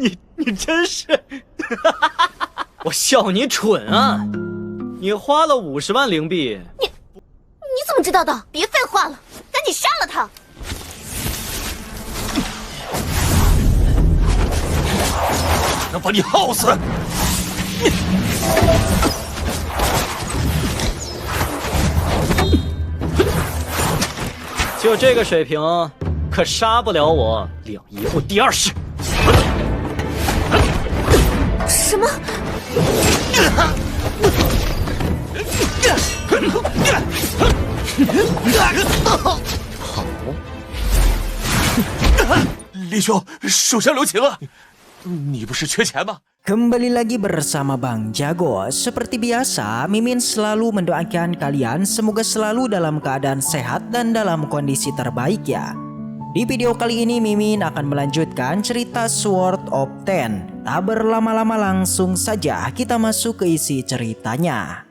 你真是，我笑你蠢啊！你花了50万灵币，你怎么知道的？别废话了，赶紧杀了他！能把你耗死！就这个水平，可杀不了我两仪部第二世。什么？好，李兄，手下留情啊！你不是缺钱吗？ Kembali lagi bersama Bang Jago. Seperti biasa, Mimin selalu mendoakan kalian semoga selalu dalam keadaan sehat dan dalam kondisi terbaik ya. Di video kali ini Mimin akan melanjutkan cerita Sword of Ten. Tak berlama-lama langsung saja kita masuk ke isi ceritanya.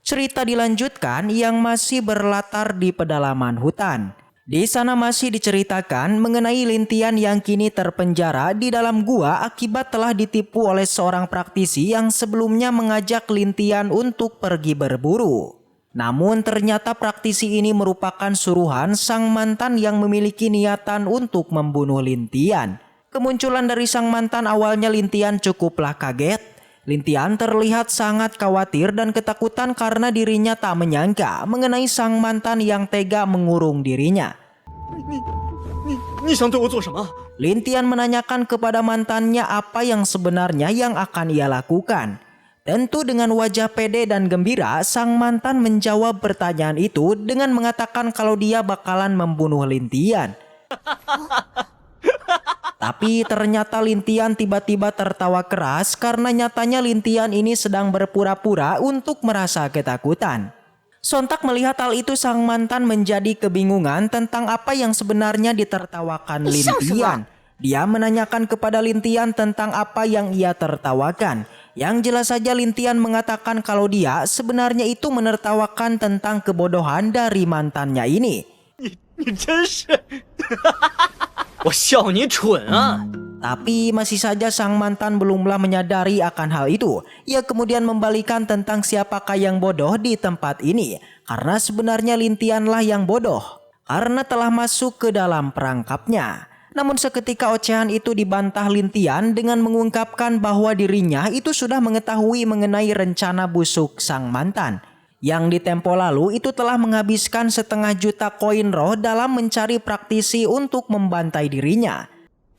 Cerita dilanjutkan yang masih berlatar di pedalaman hutan. Di sana masih diceritakan mengenai Lintian yang kini terpenjara di dalam gua akibat telah ditipu oleh seorang praktisi yang sebelumnya mengajak Lintian untuk pergi berburu. Namun ternyata praktisi ini merupakan suruhan sang mantan yang memiliki niatan untuk membunuh Lintian. Kemunculan dari sang mantan awalnya Lintian cukuplah kaget. Lintian terlihat sangat khawatir dan ketakutan karena dirinya tak menyangka mengenai sang mantan yang tega mengurung dirinya. 你想对我做什么？ Lintian menanyakan kepada mantannya apa yang sebenarnya yang akan ia lakukan. Tentu dengan wajah pede dan gembira, sang mantan menjawab pertanyaan itu dengan mengatakan kalau dia bakalan membunuh Lintian. Tapi ternyata Lintian tiba-tiba tertawa keras karena nyatanya Lintian ini sedang berpura-pura untuk merasa ketakutan. Sontak melihat hal itu sang mantan menjadi kebingungan tentang apa yang sebenarnya ditertawakan Lintian. Dia menanyakan kepada Lintian tentang apa yang ia tertawakan. Yang jelas saja Lintian mengatakan kalau dia sebenarnya itu menertawakan tentang kebodohan dari mantannya ini. 你真是，我笑你蠢啊！ Tapi masih saja sang mantan belumlah menyadari akan hal itu. Ia kemudian membalikan tentang siapakah yang bodoh di tempat ini. Karena sebenarnya Lintianlah yang bodoh. Karena telah masuk ke dalam perangkapnya. Namun seketika ocehan itu dibantah Lintian dengan mengungkapkan bahwa dirinya itu sudah mengetahui mengenai rencana busuk sang mantan. Yang di tempo lalu itu telah menghabiskan 500 juta koin roh dalam mencari praktisi untuk membantai dirinya.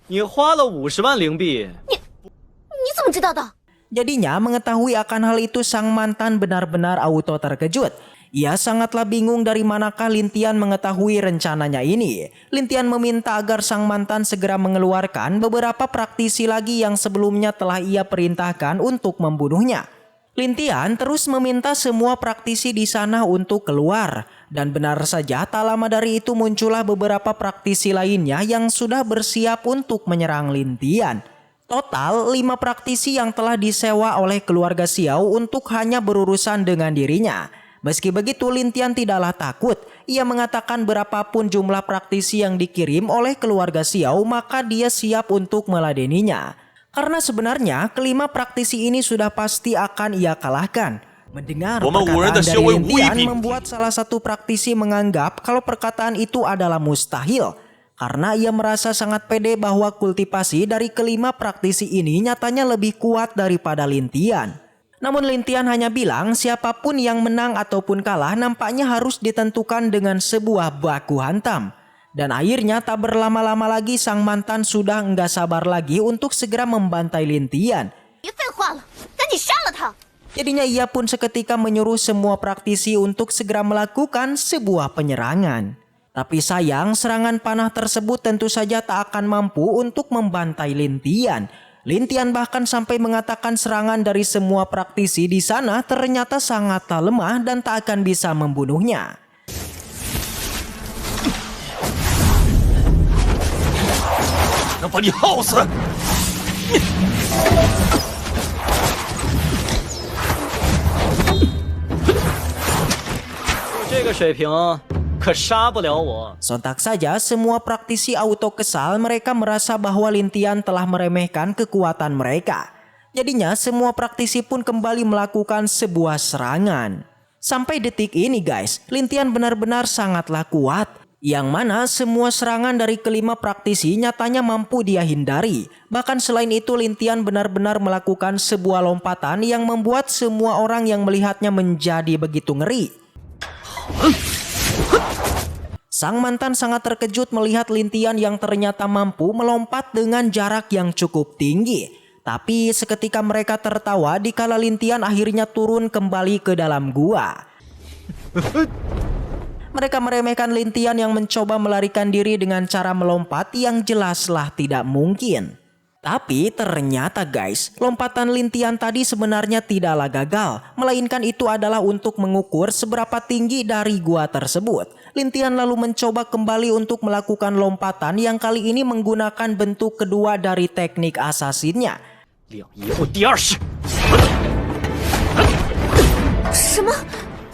你花了50万灵币，你怎么知道的？ Jadinya mengetahui akan hal itu sang mantan benar-benar auto terkejut. Ia sangatlah bingung dari manakah Lintian mengetahui rencananya ini. Lintian meminta agar sang mantan segera mengeluarkan beberapa praktisi lagi yang sebelumnya telah ia perintahkan untuk membunuhnya. Lintian terus meminta semua praktisi di sana untuk keluar. Dan benar saja tak lama dari itu muncullah beberapa praktisi lainnya yang sudah bersiap untuk menyerang Lintian. Total 5 praktisi yang telah disewa oleh keluarga Xiao untuk hanya berurusan dengan dirinya. Meski begitu Lintian tidaklah takut. Ia mengatakan berapapun jumlah praktisi yang dikirim oleh keluarga Xiao maka dia siap untuk meladeninya. Karena sebenarnya kelima praktisi ini sudah pasti akan ia kalahkan. Mendengar perkataan dari Lintian membuat salah satu praktisi menganggap kalau perkataan itu adalah mustahil. Karena ia merasa sangat pede bahwa kultivasi dari kelima praktisi ini nyatanya lebih kuat daripada Lintian. Namun Lintian hanya bilang siapapun yang menang ataupun kalah nampaknya harus ditentukan dengan sebuah baku hantam. Dan akhirnya tak berlama-lama lagi sang mantan sudah enggak sabar lagi untuk segera membantai Lintian. Jadinya ia pun seketika menyuruh semua praktisi untuk segera melakukan sebuah penyerangan. Tapi sayang serangan panah tersebut tentu saja tak akan mampu untuk membantai Lintian. Lintian bahkan sampai mengatakan serangan dari semua praktisi di sana ternyata sangatlah lemah dan tak akan bisa membunuhnya. 这个水平可杀不了我。 Sontak saja semua praktisi auto kesal, mereka merasa bahwa Lintian telah meremehkan kekuatan mereka. Jadinya semua praktisi pun kembali melakukan sebuah serangan. Sampai detik ini guys, Lintian benar-benar sangatlah kuat. Yang mana semua serangan dari kelima praktisi nyatanya mampu dia hindari. Bahkan selain itu Lintian benar-benar melakukan sebuah lompatan yang membuat semua orang yang melihatnya menjadi begitu ngeri. Sang mantan sangat terkejut melihat Lintian yang ternyata mampu melompat dengan jarak yang cukup tinggi. Tapi seketika mereka tertawa dikala Lintian akhirnya turun kembali ke dalam gua. Mereka meremehkan Lintian yang mencoba melarikan diri dengan cara melompat yang jelaslah tidak mungkin. Tapi ternyata guys, lompatan Lintian tadi sebenarnya tidaklah gagal, melainkan itu adalah untuk mengukur seberapa tinggi dari gua tersebut. Lintian lalu mencoba kembali untuk melakukan lompatan yang kali ini menggunakan bentuk kedua dari teknik asasinnya. 两仪后第20。 什么？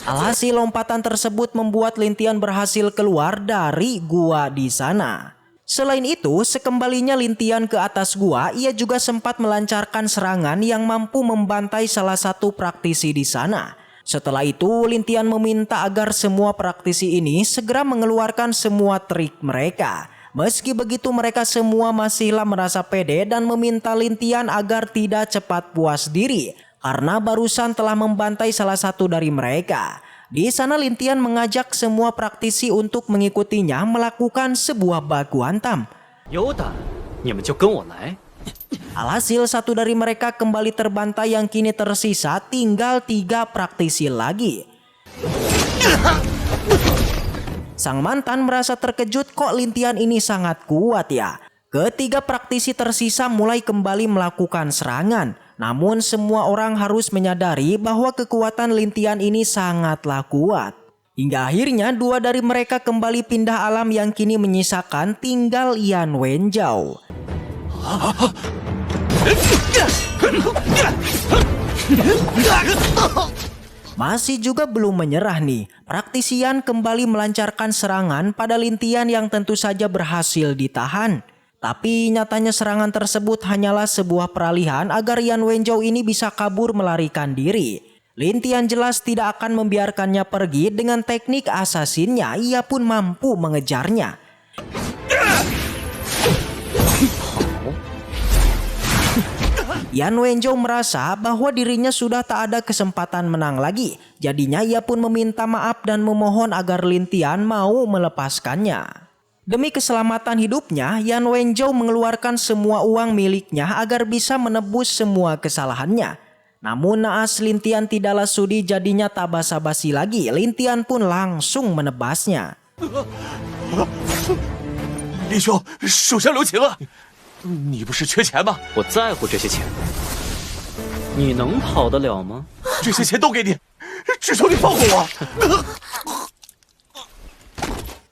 Alhasil lompatan tersebut membuat Lintian berhasil keluar dari gua di sana. Selain itu, sekembalinya Lintian ke atas gua, ia juga sempat melancarkan serangan yang mampu membantai salah satu praktisi di sana. Setelah itu, Lintian meminta agar semua praktisi ini segera mengeluarkan semua trik mereka. Meski begitu, mereka semua masihlah merasa pede dan meminta Lintian agar tidak cepat puas diri karena barusan telah membantai salah satu dari mereka. Di sana Lintian mengajak semua praktisi untuk mengikutinya melakukan sebuah baku hantam. 有胆，你们就跟我来。 Alhasil satu dari mereka kembali terbantai yang kini tersisa tinggal 3 praktisi lagi. Sang mantan merasa terkejut kok Lintian ini sangat kuat ya. Ketiga praktisi tersisa mulai kembali melakukan serangan. Namun semua orang harus menyadari bahwa kekuatan Lintian ini sangatlah kuat. Hingga akhirnya 2 dari mereka kembali pindah alam yang kini menyisakan tinggal Yan Wenzhou. Masih juga belum menyerah nih, praktisi Yan kembali melancarkan serangan pada Lintian yang tentu saja berhasil ditahan. Tapi nyatanya serangan tersebut hanyalah sebuah peralihan agar Yan Wenzhou ini bisa kabur melarikan diri. Lintian jelas tidak akan membiarkannya pergi, dengan teknik asasinnya ia pun mampu mengejarnya. Yan Wenzhou merasa bahwa dirinya sudah tak ada kesempatan menang lagi. Jadinya ia pun meminta maaf dan memohon agar Lintian mau melepaskannya. Demi keselamatan hidupnya, Yan Wenzhou mengeluarkan semua uang miliknya agar bisa menebus semua kesalahannya. Namun naas Lintian tidaklah sudi, jadinya tak basa-basi lagi. Lintian pun langsung menebasnya. 林兄，手下留情啊！你不是缺钱吗？我在乎这些钱，你能跑得了吗？这些钱都给你，只求你放过我。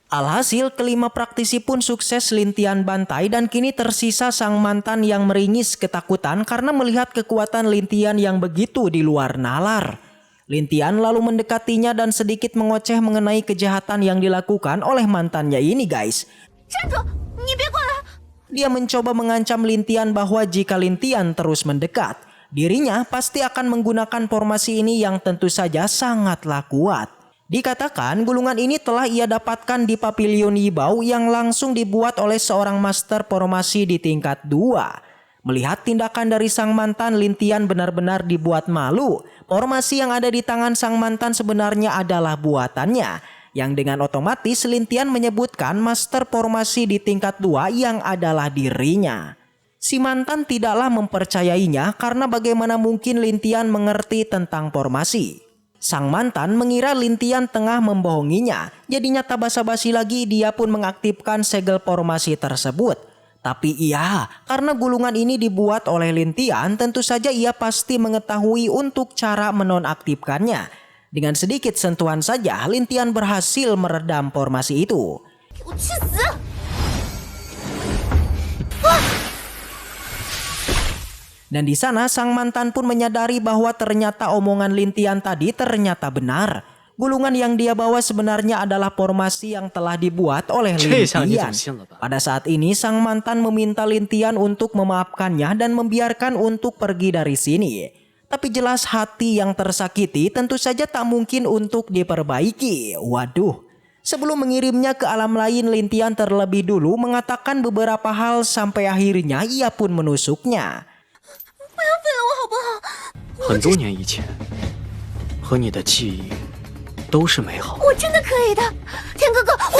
Alhasil kelima praktisi pun sukses Lintian bantai dan kini tersisa sang mantan yang meringis ketakutan karena melihat kekuatan Lintian yang begitu di luar nalar. Lintian lalu mendekatinya dan sedikit mengoceh mengenai kejahatan yang dilakukan oleh mantannya ini guys. 站住！你别过来！ Dia mencoba mengancam Lintian bahwa jika Lintian terus mendekat, dirinya pasti akan menggunakan formasi ini yang tentu saja sangatlah kuat. Dikatakan gulungan ini telah ia dapatkan di Pavilion Yibao yang langsung dibuat oleh seorang master formasi di tingkat 2. Melihat tindakan dari sang mantan, Lintian benar-benar dibuat malu. Formasi yang ada di tangan sang mantan sebenarnya adalah buatannya, yang dengan otomatis Lintian menyebutkan master formasi di tingkat 2 yang adalah dirinya. Si mantan tidaklah mempercayainya karena bagaimana mungkin Lintian mengerti tentang formasi. Sang mantan mengira Lintian tengah membohonginya, jadinya tak basa-basi lagi dia pun mengaktifkan segel formasi tersebut. Tapi iya, karena gulungan ini dibuat oleh Lintian, tentu saja ia pasti mengetahui untuk cara menonaktifkannya. Dengan sedikit sentuhan saja, Lintian berhasil meredam formasi itu. 给我去死！ Dan di sana sang mantan pun menyadari bahwa ternyata omongan Lintian tadi ternyata benar. Gulungan yang dia bawa sebenarnya adalah formasi yang telah dibuat oleh Lintian. Pada saat ini sang mantan meminta Lintian untuk memaafkannya dan membiarkan untuk pergi dari sini. Tapi jelas hati yang tersakiti tentu saja tak mungkin untuk diperbaiki. Waduh. Sebelum mengirimnya ke alam lain, Lintian terlebih dulu mengatakan beberapa hal sampai akhirnya ia pun menusuknya. 不要废了我好不好？很多年以前，和你的记忆都是美好。我真的可以的，天哥哥，我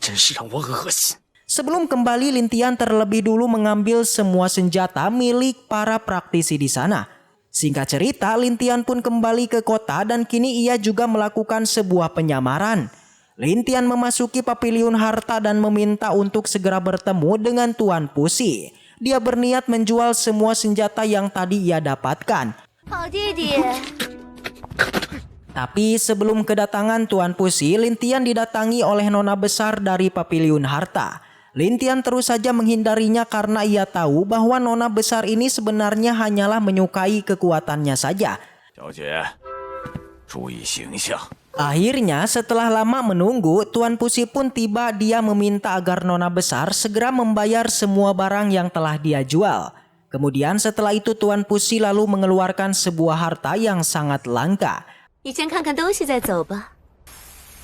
真是让我恶心。 Sebelum kembali, Lintian terlebih dulu mengambil semua senjata milik para praktisi di sana. Singkat cerita, Lintian pun kembali ke kota dan kini ia juga melakukan sebuah penyamaran. Lintian memasuki Paviliun Harta dan meminta untuk segera bertemu dengan Tuan Pusi. Dia berniat menjual semua senjata yang tadi ia dapatkan. 好弟弟， Tapi sebelum kedatangan Tuan Pusi, Lintian didatangi oleh nona besar dari Paviliun Harta. Lintian terus saja menghindarinya karena ia tahu bahwa nona besar ini sebenarnya hanyalah menyukai kekuatannya saja. 小姐，注意形象。 Akhirnya setelah lama menunggu, Tuan Pusi pun tiba. Dia meminta agar nona besar segera membayar semua barang yang telah dia jual. Kemudian setelah itu Tuan Pusi lalu mengeluarkan sebuah harta yang sangat langka. 你先看看东西再走吧，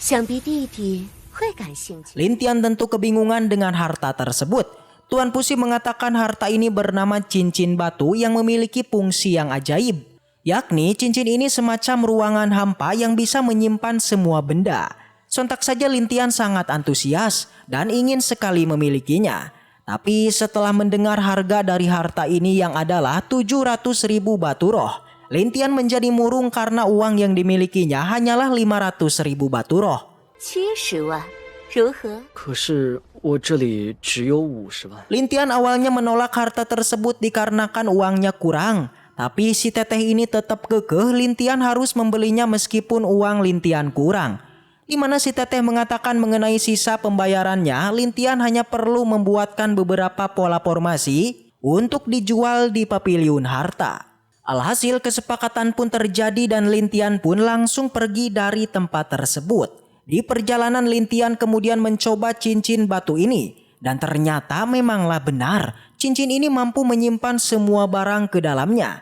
想必弟弟会感兴趣。 Lintian tentu kebingungan dengan harta tersebut. Tuan Pusi mengatakan harta ini bernama cincin batu yang memiliki fungsi yang ajaib. Yakni cincin ini semacam ruangan hampa yang bisa menyimpan semua benda. Sontak saja Lintian sangat antusias dan ingin sekali memilikinya. Tapi setelah mendengar harga dari harta ini yang adalah 700.000 batu roh, Lintian menjadi murung karena uang yang dimilikinya hanyalah 500.000 batu roh. 70万，如何？可是我这里只有50万。 Lintian awalnya menolak harta tersebut dikarenakan uangnya kurang. Tapi si teteh ini tetap kekeh Lintian harus membelinya meskipun uang Lintian kurang. Di mana si teteh mengatakan mengenai sisa pembayarannya, Lintian hanya perlu membuatkan beberapa pola formasi untuk dijual di Paviliun Harta. Alhasil kesepakatan pun terjadi dan Lintian pun langsung pergi dari tempat tersebut. Di perjalanan Lintian kemudian mencoba cincin batu ini. Dan ternyata memanglah benar, cincin ini mampu menyimpan semua barang ke dalamnya.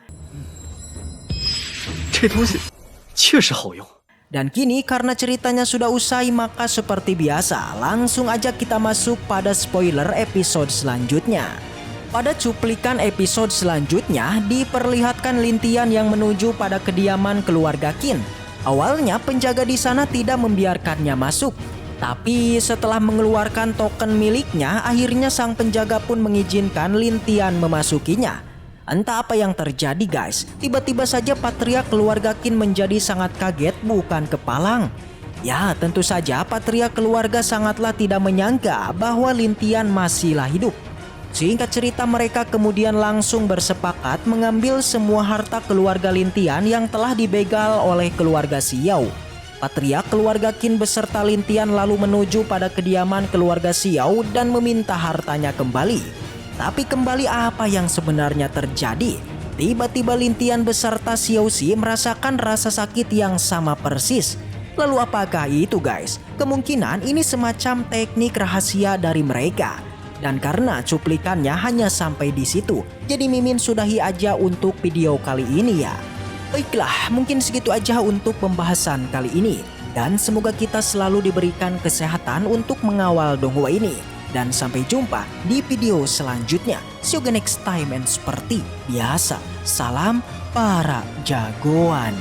这东西确实好用。 Dan kini karena ceritanya sudah usai, maka seperti biasa langsung aja kita masuk pada spoiler episode selanjutnya. Pada cuplikan episode selanjutnya diperlihatkan Lintian yang menuju pada kediaman keluarga Qin. Awalnya penjaga di sana tidak membiarkannya masuk. Tapi setelah mengeluarkan token miliknya, akhirnya sang penjaga pun mengizinkan Lintian memasukinya. Entah apa yang terjadi guys, tiba-tiba saja patriark keluarga Qin menjadi sangat kaget bukan kepalang. Ya tentu saja patriark keluarga sangatlah tidak menyangka bahwa Lintian masihlah hidup. Singkat cerita mereka kemudian langsung bersepakat mengambil semua harta keluarga Lintian yang telah dibegal oleh keluarga Xiao. Patriark keluarga Qin beserta Lintian lalu menuju pada kediaman keluarga Xiao dan meminta hartanya kembali. Tapi kembali apa yang sebenarnya terjadi? Tiba-tiba Lintian beserta Xiao Xi merasakan rasa sakit yang sama persis. Lalu apakah itu guys? Kemungkinan ini semacam teknik rahasia dari mereka. Dan karena cuplikannya hanya sampai di situ, jadi Mimin sudahi aja untuk video kali ini ya. Baiklah, mungkin segitu aja untuk pembahasan kali ini. Dan semoga kita selalu diberikan kesehatan untuk mengawal Donghua ini. Dan sampai jumpa di video selanjutnya. See you again next time and seperti biasa, salam para jagoan.